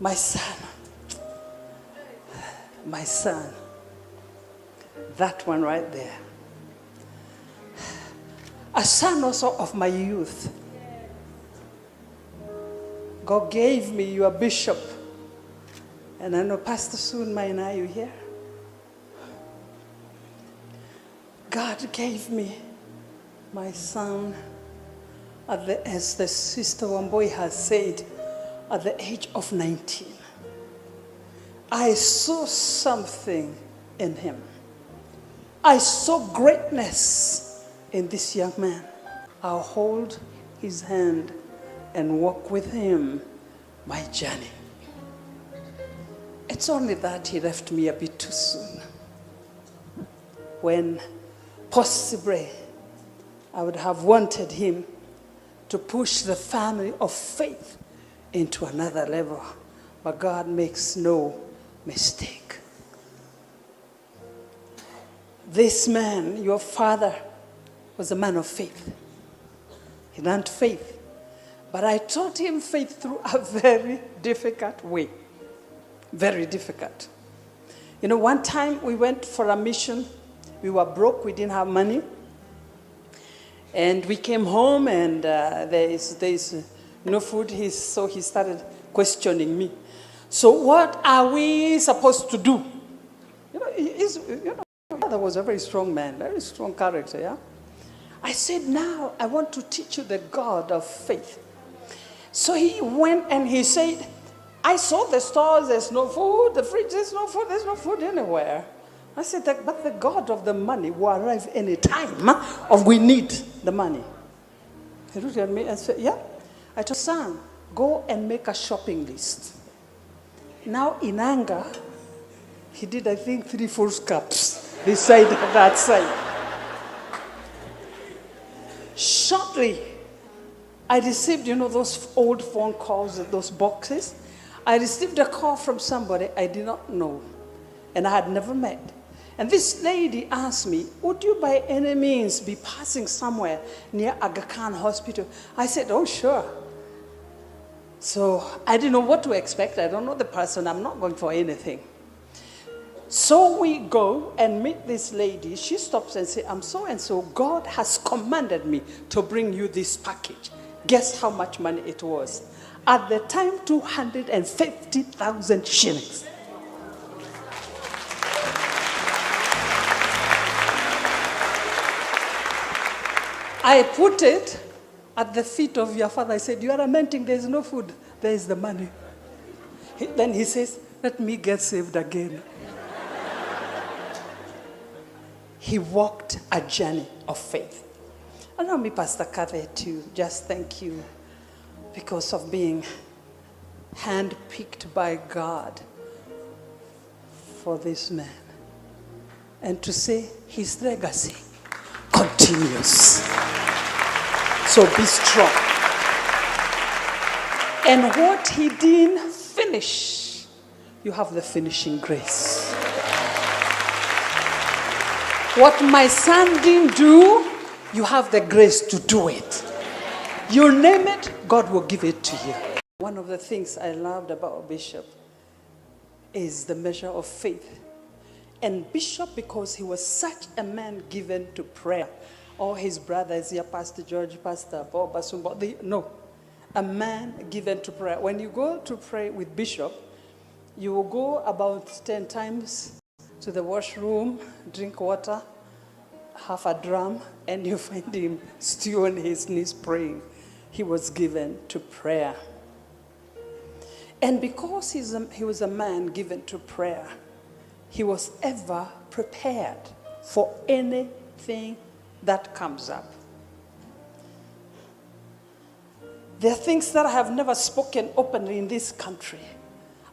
My son, that one right there. A son also of my youth. God gave me your bishop. And I know Pastor Soon, are you here? God gave me my son, as the sister Wamboi has said, at the age of 19. I saw something in him. I saw greatness in this young man. I'll hold his hand and walk with him my journey. It's only that he left me a bit too soon. When possibly I would have wanted him to push the family of faith into another level. But God makes no mistake. This man, your father, was a man of faith. He learned faith. But I taught him faith through a very difficult way. Very difficult. You know, one time we went for a mission. We were broke. We didn't have money. And we came home and there is no food. So he started questioning me. So what are we supposed to do? My father was a very strong man, very strong character, yeah? I said, now I want to teach you the God of faith. So he went and he said, I saw the stores, there's no food, the fridge, there's no food anywhere. I said, but the God of the money will arrive any time of we need the money. He looked at me and said, yeah. I told son, go and make a shopping list. Now in anger, he did, I think, 3 full cups this side and that side. Shortly, I received, those old phone calls, those boxes. I received a call from somebody I did not know and I had never met. And this lady asked me, would you by any means be passing somewhere near Aga Khan Hospital? I said, oh, sure. So I didn't know what to expect. I don't know the person. I'm not going for anything. So we go and meet this lady. She stops and says, I'm so-and-so. God has commanded me to bring you this package. Guess how much money it was? At the time, 250,000 shillings. I put it at the feet of your father. I said, you are lamenting, there is no food. There is the money. Then he says, let me get saved again. He walked a journey of faith. Allow me, Pastor Kathy, to just thank you because of being handpicked by God for this man. And to say his legacy continues. So be strong. And what he didn't finish, you have the finishing grace. What my son didn't do, you have the grace to do it. You name it, God will give it to you. One of the things I loved about Bishop is the measure of faith. And Bishop, because he was such a man given to prayer, all his brothers here, Pastor George, Pastor Bob, no, a man given to prayer. When you go to pray with Bishop, you will go about 10 times to the washroom, drink water, half a drum, and you find him still on his knees praying. He was given to prayer. And because he was a man given to prayer, he was ever prepared for anything that comes up. There are things that I have never spoken openly in this country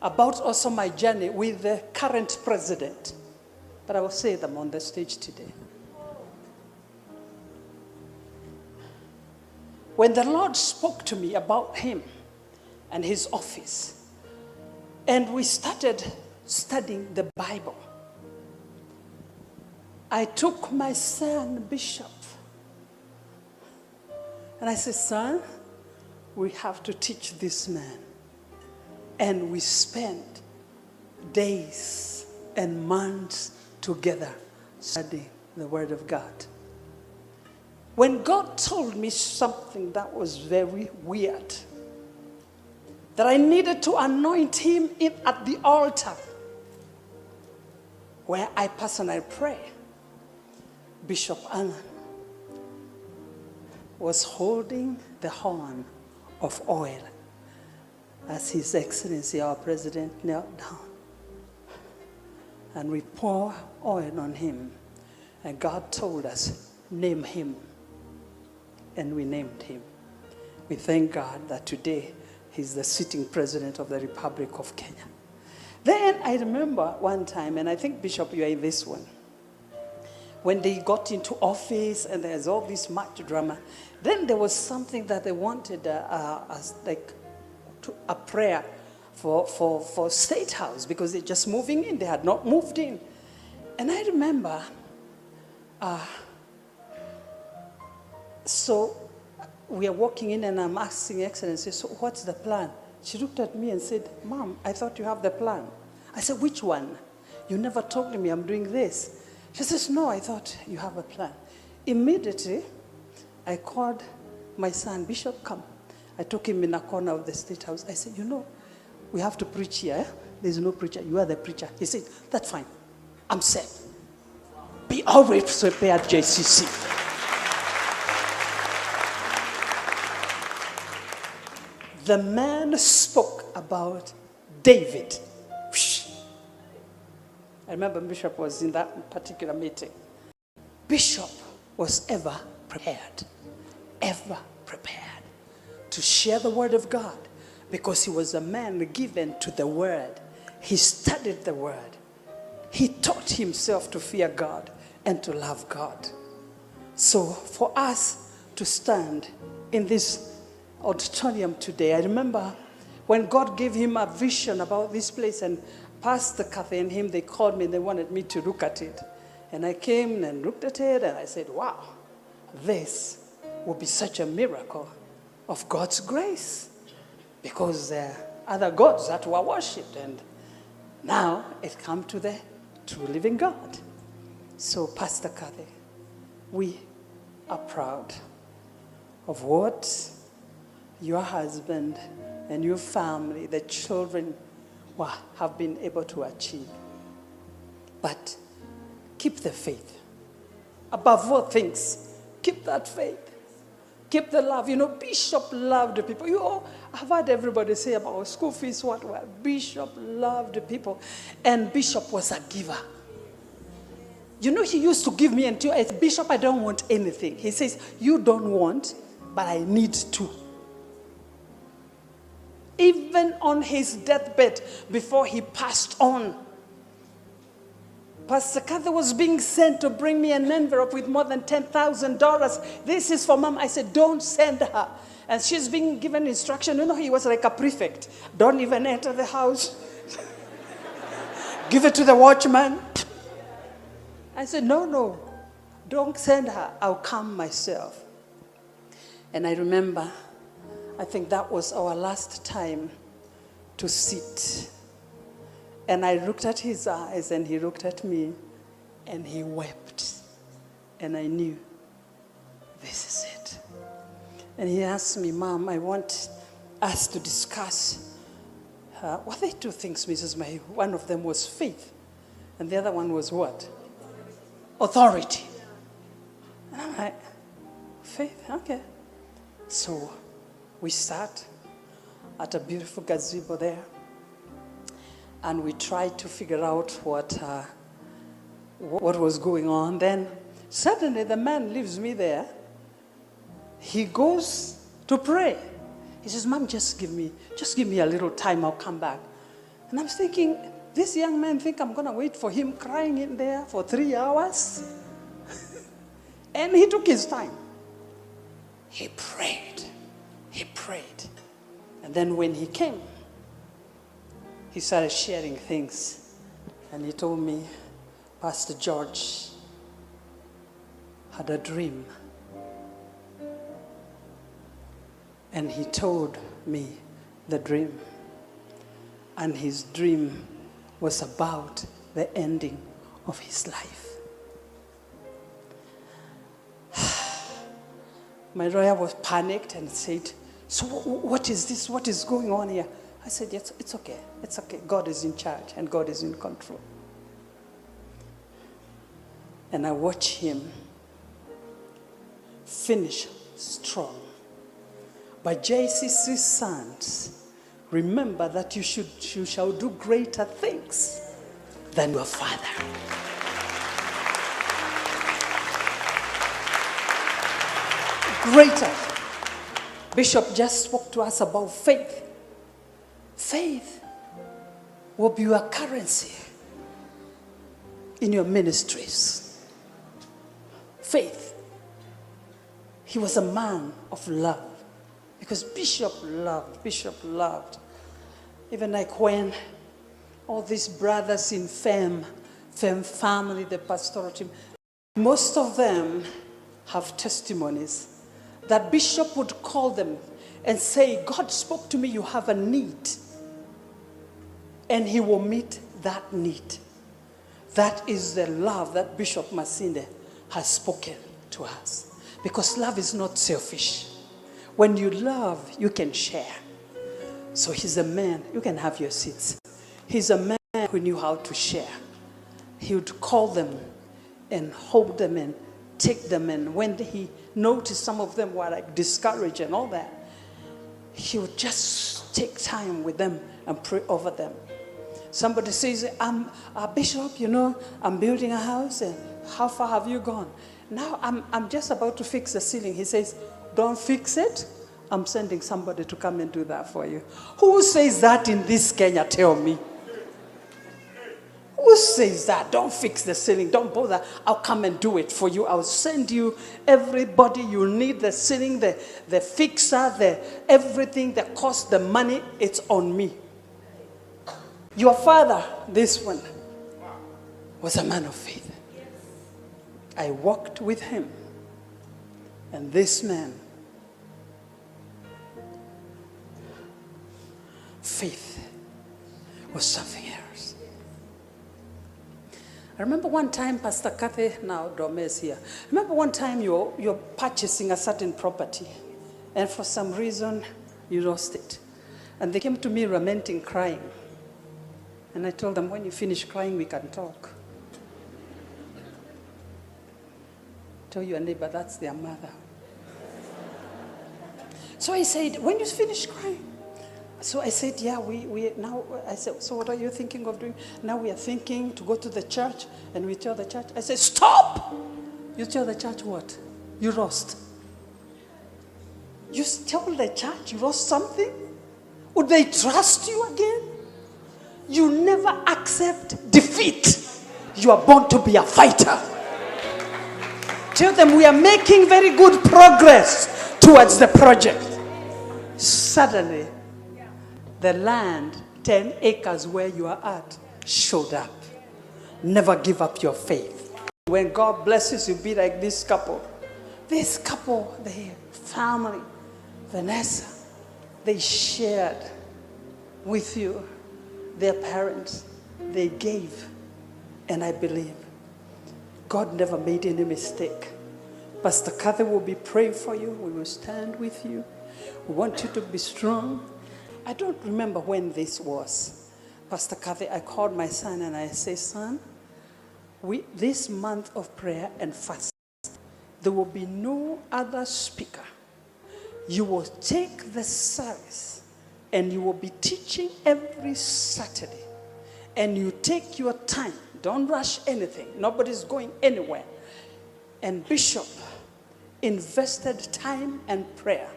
about also my journey with the current president, but I will say them on the stage today. When the Lord spoke to me about him and his office, and we started studying the Bible, I took my son, Bishop, and I said, son, we have to teach this man And we spent days and months together studying the Word of God. When God told me something that was very weird, that I needed to anoint him at the altar where I personally pray, Bishop Allan was holding the horn of oil as His Excellency, our President, knelt down. And we pour oil on him. And God told us, name him. And we named him. We thank God that today he's the sitting president of the Republic of Kenya. Then I remember one time, and I think, Bishop, you are in this one, when they got into office and there's all this much drama, then there was something that they wanted as like a prayer for State House, because they're just moving in. They had not moved in. And I remember, so we are walking in and I'm asking Excellency, so what's the plan? She looked at me and said, Mom, I thought you have the plan. I said, which one? You never told me I'm doing this. She says, no, I thought you have a plan. Immediately, I called my son, Bishop, come. I took him in a corner of the State House. I said, you know, we have to preach here. Eh? There's no preacher. You are the preacher. He said, that's fine. I'm set. Be always prepared, JCC. The man spoke about David. I remember Bishop was in that particular meeting. Bishop was ever prepared to share the Word of God, because he was a man given to the Word. He studied the Word. He taught himself to fear God and to love God. So for us to stand in this auditorium today, I remember when God gave him a vision about this place, and Pastor Kathy and him, they called me and they wanted me to look at it. And I came and looked at it and I said, wow, this will be such a miracle of God's grace, because there are other gods that were worshipped, and now it comes to the true living God. So Pastor Kathy, we are proud of what your husband and your family, the children, have been able to achieve. But keep the faith. Above all things, keep that faith. Keep the love. You know, Bishop loved the people. You all have heard everybody say about school fees, what. Bishop loved the people. And Bishop was a giver. You know, he used to give me until I said, Bishop, I don't want anything. He says, you don't want, but I need to. Even on his deathbed, before he passed on, Pastor Kathy was being sent to bring me an envelope with more than $10,000. This is for Mom. I said, don't send her. And she's being given instruction. You know, he was like a prefect. Don't even enter the house. Give it to the watchman. I said, no, don't send her. I'll come myself. And I remember, I think that was our last time to sit. And I looked at his eyes and he looked at me and he wept. And I knew, this is it. And he asked me, Mom, I want us to discuss. What are the two things, Mrs. May? One of them was faith. And the other one was what? Authority. And I'm like, faith, okay. So we sat at a beautiful gazebo there. And we tried to figure out what was going on. Then suddenly the man leaves me there. He goes to pray. He says, Mom, just give me a little time, I'll come back. And I'm thinking, this young man think I'm going to wait for him crying in there for 3 hours? And he took his time. He prayed. And then when he came, he started sharing things. And he told me, Pastor George had a dream. And he told me the dream. and his dream was about the ending of his life. My lawyer was panicked and said, so what is this? What is going on here? I said, yes, it's okay. It's okay. God is in charge and God is in control. And I watched him finish strong. But JCC's sons, remember that you shall do greater things than your father. Greater. Bishop just spoke to us about faith. Faith will be your currency in your ministries. Faith. He was a man of love because Bishop loved. Even like when all these brothers in fame family, the pastoral team, most of them have testimonies that Bishop would call them and say, God spoke to me, you have a need. And he will meet that need. That is the love that Bishop Masinde has spoken to us. Because love is not selfish. When you love, you can share. So he's a man, you can have your seats. He's a man who knew how to share. He would call them and hold them and take them, and when he noticed some of them were like discouraged and all that, he would just take time with them and pray over them. Somebody says, I'm a bishop, I'm building a house, and how far have you gone? Now I'm just about to fix the ceiling. He says, don't fix it. I'm sending somebody to come and do that for you. Who says that in this Kenya? Tell me. Who says that? Don't fix the ceiling. Don't bother. I'll come and do it for you. I'll send you everybody you need. The ceiling, the fixer, everything, the cost, the money. It's on me. Your father, this one, was a man of faith. I walked with him. And this man, faith was something else. I remember one time, Pastor Kathy, now Dome is here. Remember one time you're purchasing a certain property, and for some reason you lost it. And they came to me lamenting, crying. And I told them, when you finish crying, we can talk. Tell your neighbor, that's their mother. So I said, when you finish crying. So I said, yeah, we now, I said, so what are you thinking of doing? Now we are thinking to go to the church, and we tell the church. I said, stop! You tell the church what? You lost. You tell the church you lost something? Would they trust you again? You never accept defeat. You are born to be a fighter. Tell them we are making very good progress towards the project. Suddenly, the land, 10 acres where you are at, showed up. Never give up your faith. When God blesses you, be like this couple. This couple, the family, Vanessa, they shared with you, their parents. They gave. And I believe God never made any mistake. Pastor Kathy will be praying for you. We will stand with you. We want you to be strong. I don't remember when this was. Pastor Kathy, I called my son and I say, son, this month of prayer and fasting, there will be no other speaker. You will take the service and you will be teaching every Saturday. And you take your time. Don't rush anything. Nobody's going anywhere. And Bishop invested time and prayer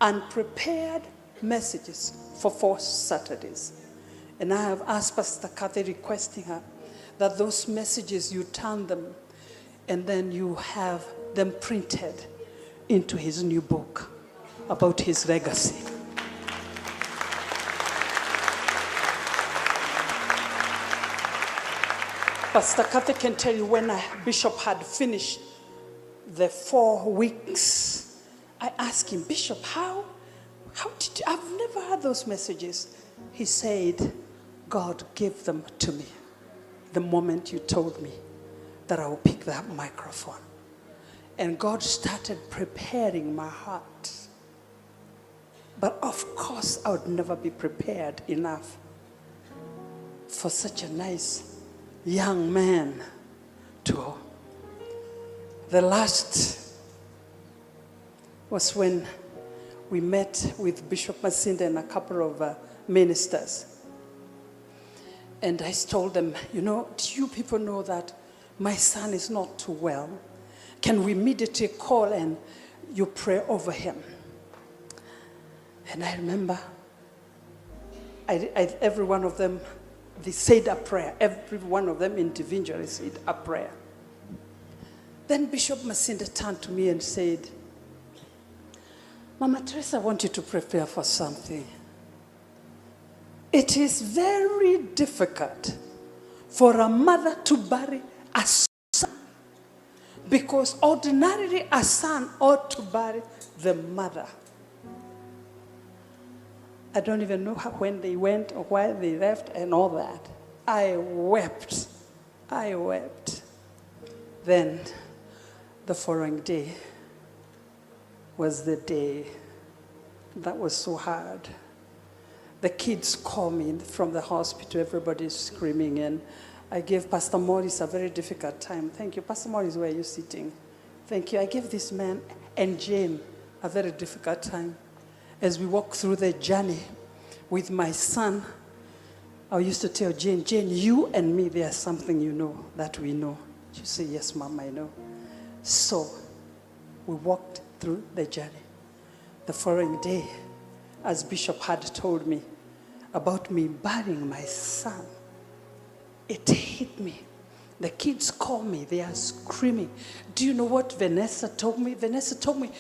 and prepared messages for 4 Saturdays. And I have asked Pastor Kathy, requesting her, that those messages, you turn them and then you have them printed into his new book about his legacy. Pastor Kathy can tell you, when Bishop had finished the 4 weeks, I asked him, Bishop, how I've never heard those messages. He said, God gave them to me the moment you told me that I will pick that microphone. And God started preparing my heart. But of course, I would never be prepared enough for such a nice young man to. The last was when we met with Bishop Masinda and a couple of ministers. And I told them, do you people know that my son is not too well? Can we immediately call and you pray over him? And I remember every one of them, they said a prayer. Every one of them individually said a prayer. Then Bishop Masinda turned to me and said, Mama Teresia, I want you to prepare for something. It is very difficult for a mother to bury a son, because ordinarily a son ought to bury the mother. I don't even know when they went or why they left and all that. I wept. Then the following day was the day that was so hard. The kids call me from the hospital, everybody's screaming, and I gave Pastor Morris a very difficult time. Thank you. Pastor Morris, where are you sitting? Thank you. I gave this man and Jane a very difficult time. As we walk through the journey with my son, I used to tell Jane, you and me, there's something you know that we know. She said, yes, Mom, I know. So we walked through the journey. The following day, as Bishop had told me about me burying my son, it hit me. The kids call me, they are screaming. Do you know what Vanessa told me? Vanessa told me,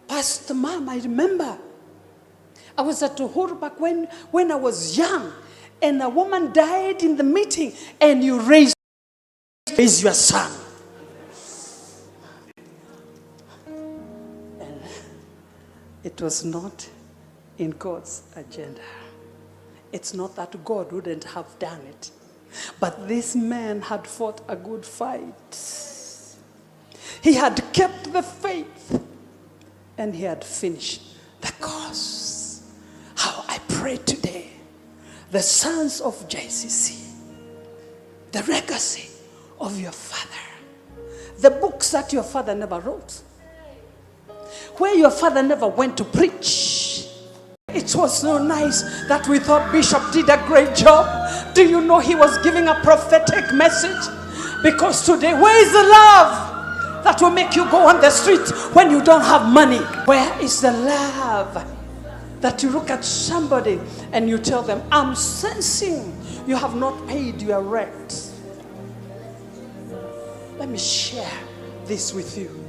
Pastor Mom, I remember I was at Uhuru back when I was young, and a woman died in the meeting, and you raised your son. And it was not in God's agenda. It's not that God wouldn't have done it, but this man had fought a good fight. He had kept the faith, and he had finished the course. How I pray today, the sons of JCC, the legacy of your father, the books that your father never wrote, where your father never went to preach. It was so nice that we thought Bishop did a great job. Do you know he was giving a prophetic message? Because today, where is the love that will make you go on the street when you don't have money? Where is the love that you look at somebody and you tell them, I'm sensing you have not paid your rent? Let me share this with you.